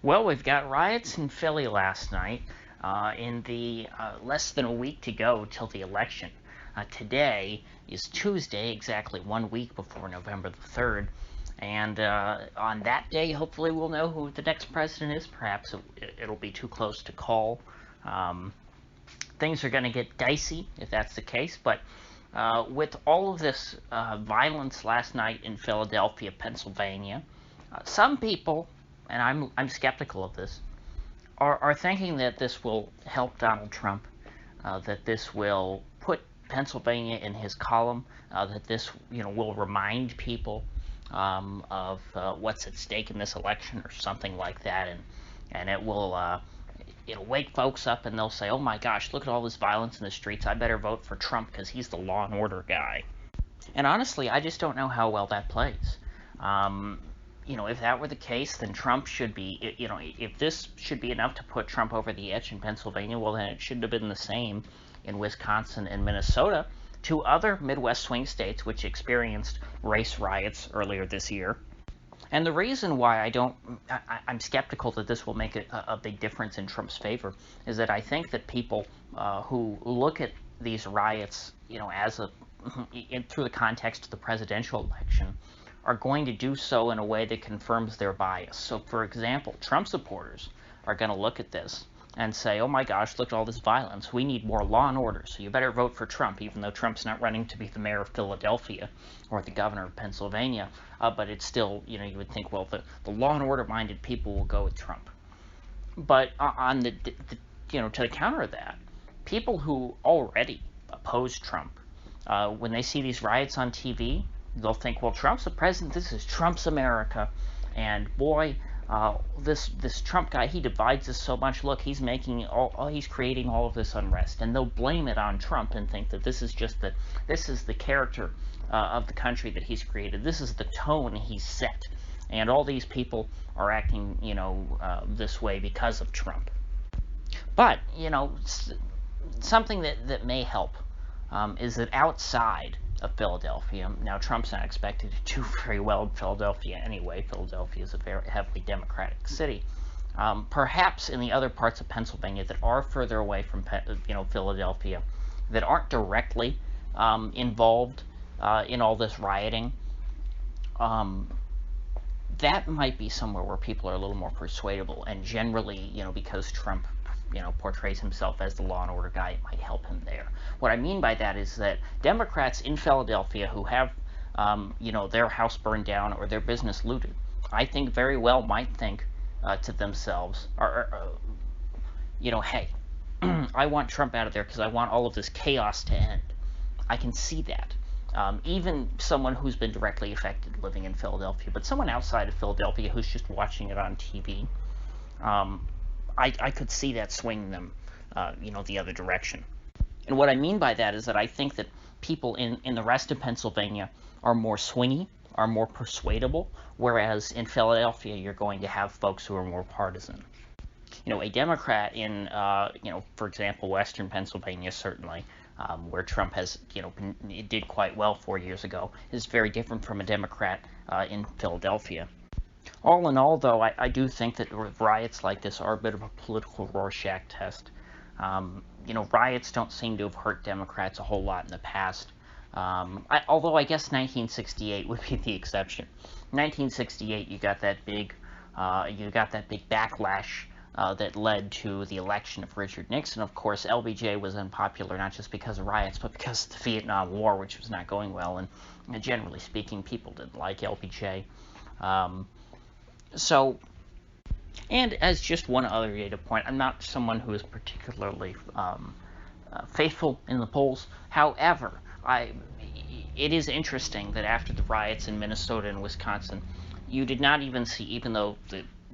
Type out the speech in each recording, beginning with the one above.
Well, we've got riots in Philly last night, in the less than a week to go till the election. Today is Tuesday, exactly 1 week before November the 3rd, and on that day, hopefully, we'll know who the next president is. Perhaps it'll be too close to call. Um, Things are going to get dicey if that's the case, but with all of this violence last night in Philadelphia, Pennsylvania, some people, and I'm skeptical of this, are thinking that this will help Donald Trump, that this will put Pennsylvania in his column, that this will remind people of what's at stake in this election or something like that, and it'll wake folks up and they'll say, oh my gosh, look at all this violence in the streets. I better vote for Trump because he's the law and order guy. And honestly, I just don't know how well that plays. If that were the case, then Trump should be, if this should be enough to put Trump over the edge in Pennsylvania, well, then it shouldn't have been the same in Wisconsin and Minnesota, two other Midwest swing states which experienced race riots earlier this year. And the reason why I'm skeptical that this will make a big difference in Trump's favor is that I think that people who look at these riots, through the context of the presidential election, are going to do so in a way that confirms their bias. So, for example, Trump supporters are going to look at this and say, oh my gosh, look at all this violence. We need more law and order, so you better vote for Trump, even though Trump's not running to be the mayor of Philadelphia or the governor of Pennsylvania. But it's still, you would think, well, the law and order-minded people will go with Trump. But on to the counter of that, people who already oppose Trump, when they see these riots on TV, they'll think, well, Trump's the president. This is Trump's America, and boy, this Trump guy, he divides us so much. Look, he's creating all of this unrest, and they'll blame it on Trump and think that this is the character of the country that he's created. This is the tone he's set, and all these people are acting, this way because of Trump. But something that may help is that outside of Philadelphia. Now, Trump's not expected to do very well in Philadelphia anyway. Philadelphia is a very heavily Democratic city. Perhaps in the other parts of Pennsylvania that are further away from Philadelphia, that aren't directly involved in all this rioting, that might be somewhere where people are a little more persuadable. And generally, because Trump portrays himself as the law and order guy, it might help him there. What I mean by that is that Democrats in Philadelphia who have, their house burned down or their business looted, I think very well might think to themselves, hey, I want Trump out of there because I want all of this chaos to end. I can see that. Even someone who's been directly affected living in Philadelphia, but someone outside of Philadelphia who's just watching it on TV, I could see that swinging them, the other direction. And what I mean by that is that I think that people in the rest of Pennsylvania are more swingy, are more persuadable, whereas in Philadelphia you're going to have folks who are more partisan. A Democrat in, for example, Western Pennsylvania, certainly, where Trump has, did quite well 4 years ago, is very different from a Democrat in Philadelphia. All in all, though, I do think that riots like this are a bit of a political Rorschach test. Riots don't seem to have hurt Democrats a whole lot in the past. Although I guess 1968 would be the exception. 1968, you got that big backlash that led to the election of Richard Nixon. Of course, LBJ was unpopular not just because of riots, but because of the Vietnam War, which was not going well. And generally speaking, people didn't like LBJ. And as just one other data point, I'm not someone who is particularly faithful in the polls. However, it is interesting that after the riots in Minnesota and Wisconsin, you did not even see, even though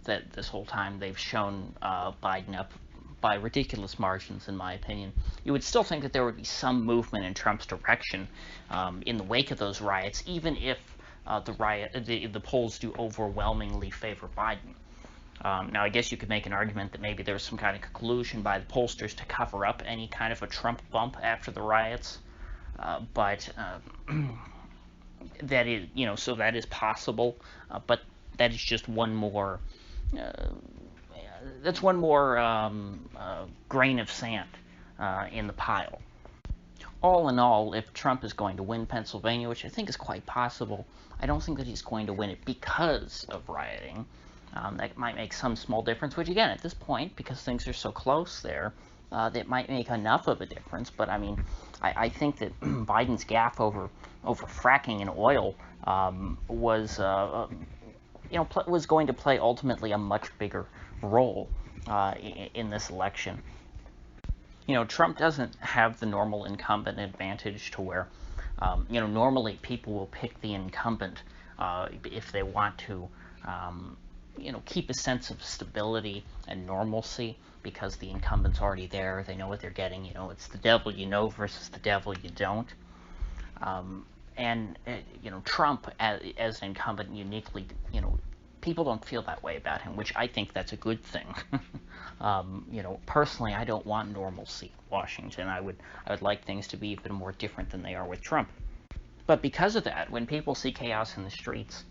that this whole time they've shown Biden up by ridiculous margins, in my opinion, you would still think that there would be some movement in Trump's direction in the wake of those riots, even if the polls do overwhelmingly favor Biden. Now, I guess you could make an argument that maybe there was some kind of collusion by the pollsters to cover up any kind of a Trump bump after the riots, but that is, so that is possible, but that is just one more that's one more grain of sand in the pile. All in all, if Trump is going to win Pennsylvania, which I think is quite possible, I don't think that he's going to win it because of rioting. That might make some small difference, which again, at this point, because things are so close there, that might make enough of a difference. But I mean, I think that Biden's gaffe over fracking and oil was was going to play ultimately a much bigger role in this election. Trump doesn't have the normal incumbent advantage to where, normally people will pick the incumbent if they want to, keep a sense of stability and normalcy because the incumbent's already there. They know what they're getting. It's the devil you know versus the devil you don't. Trump as an incumbent uniquely, people don't feel that way about him, which I think that's a good thing. Personally, I don't want normalcy in Washington. I would like things to be even more different than they are with Trump. But because of that, when people see chaos in the streets,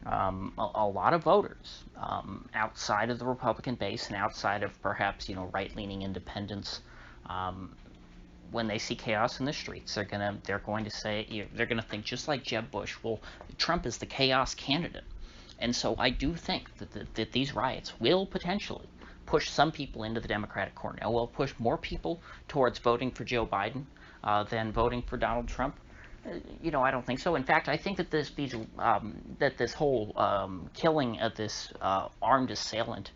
a lot of voters outside of the Republican base and outside of perhaps right-leaning independents, when they see chaos in the streets, they're going to think just like Jeb Bush. Well, Trump is the chaos candidate. And so I do think that these riots will potentially push some people into the Democratic corner. Now, will it push more people towards voting for Joe Biden than voting for Donald Trump? I don't think so. In fact, I think that this whole killing of this armed assailant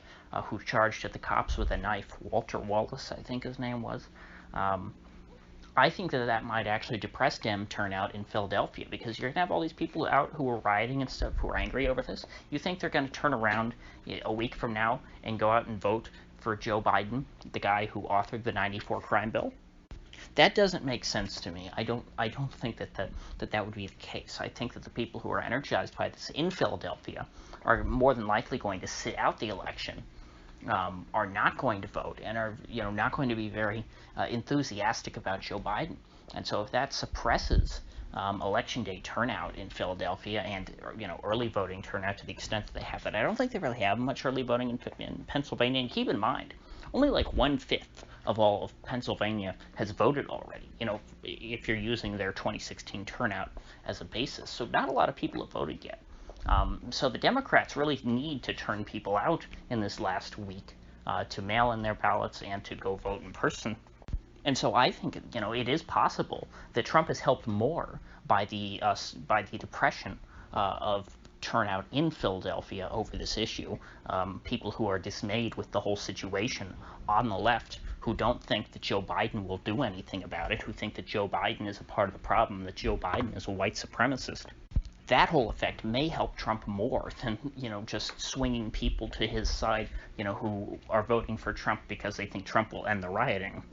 who charged at the cops with a knife, Walter Wallace, I think his name was, I think that might actually depress Dem turnout in Philadelphia because you're going to have all these people out who are rioting and stuff who are angry over this. You think they're going to turn around a week from now and go out and vote for Joe Biden, the guy who authored the '94 crime bill? That doesn't make sense to me. I don't think that would be the case. I think that the people who are energized by this in Philadelphia are more than likely going to sit out the election, are not going to vote, and are not going to be very enthusiastic about Joe Biden. And so if that suppresses election day turnout in Philadelphia and early voting turnout to the extent that they have it, I don't think they really have much early voting in Pennsylvania. And keep in mind, only like 1/5 of all of Pennsylvania has voted already, if you're using their 2016 turnout as a basis. So not a lot of people have voted yet. So the Democrats really need to turn people out in this last week to mail in their ballots and to go vote in person. And so I think it is possible that Trump has helped more by the depression of turnout in Philadelphia over this issue. People who are dismayed with the whole situation on the left, who don't think that Joe Biden will do anything about it, who think that Joe Biden is a part of the problem, that Joe Biden is a white supremacist. That whole effect may help Trump more than, just swinging people to his side, who are voting for Trump because they think Trump will end the rioting.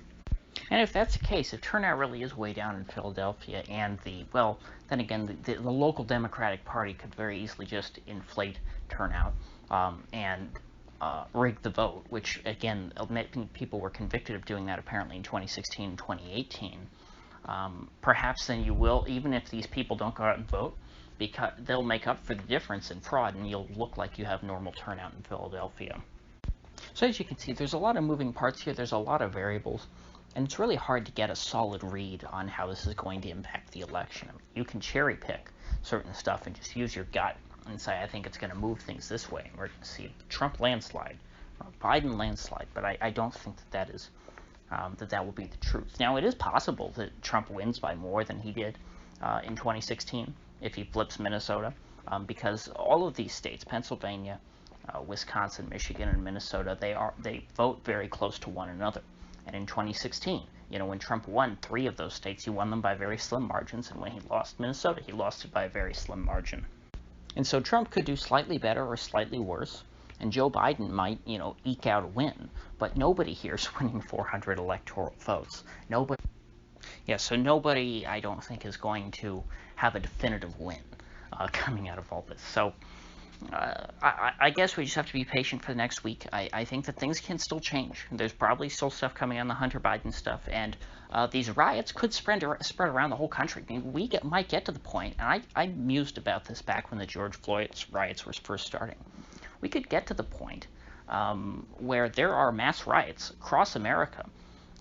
And if that's the case, if turnout really is way down in Philadelphia and then again, the local Democratic Party could very easily just inflate turnout and rig the vote, which, again, people were convicted of doing that apparently in 2016 and 2018. Perhaps then you will, even if these people don't go out and vote, because they'll make up for the difference in fraud, and you'll look like you have normal turnout in Philadelphia. So as you can see, there's a lot of moving parts here. There's a lot of variables, and it's really hard to get a solid read on how this is going to impact the election. I mean, you can cherry pick certain stuff and just use your gut and say, I think it's going to move things this way. We're going to see a Trump landslide or a Biden landslide, but I don't think that is that will be the truth. Now, it is possible that Trump wins by more than he did in 2016 if he flips Minnesota, because all of these states, Pennsylvania, Wisconsin, Michigan, and Minnesota, they vote very close to one another. And in 2016, when Trump won 3 of those states, he won them by very slim margins, and when he lost Minnesota, he lost it by a very slim margin. And so Trump could do slightly better or slightly worse, and Joe Biden might, eke out a win, but nobody here is winning 400 electoral votes. So nobody, I don't think, is going to have a definitive win coming out of all this. So I guess we just have to be patient for the next week. I think that things can still change. There's probably still stuff coming on the Hunter Biden stuff, and these riots could spread around the whole country. I mean, we might get to the point, and I mused about this back when the George Floyd riots were first starting. We could get to the point where there are mass riots across America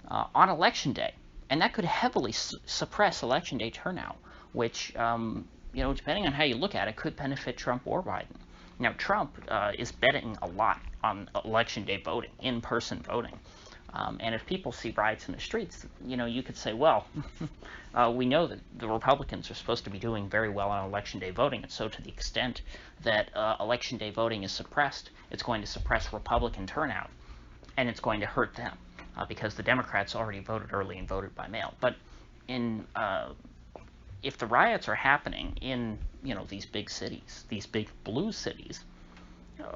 on Election Day, and that could heavily suppress Election Day turnout, which, depending on how you look at it, could benefit Trump or Biden. Now, Trump is betting a lot on Election Day voting, in-person voting. And if people see riots in the streets, you could say, well, we know that the Republicans are supposed to be doing very well on Election Day voting, and so to the extent that Election Day voting is suppressed, it's going to suppress Republican turnout, and it's going to hurt them, because the Democrats already voted early and voted by mail. But if the riots are happening in these big cities, these big blue cities,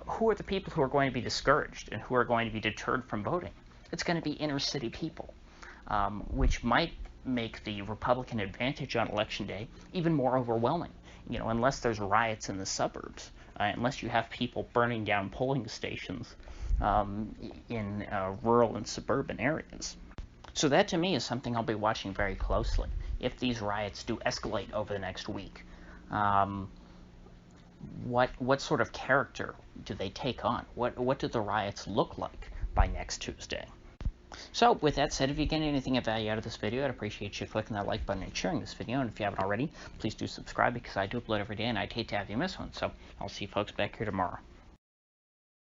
who are the people who are going to be discouraged and who are going to be deterred from voting? It's going to be inner city people, which might make the Republican advantage on Election Day even more overwhelming. Unless there's riots in the suburbs, unless you have people burning down polling stations in rural and suburban areas. So that to me is something I'll be watching very closely. If these riots do escalate over the next week, what sort of character do they take on? What do the riots look like by next Tuesday? So with that said, if you get anything of value out of this video, I'd appreciate you clicking that like button and sharing this video. And if you haven't already, please do subscribe, because I do upload every day and I'd hate to have you miss one. So I'll see you folks back here tomorrow.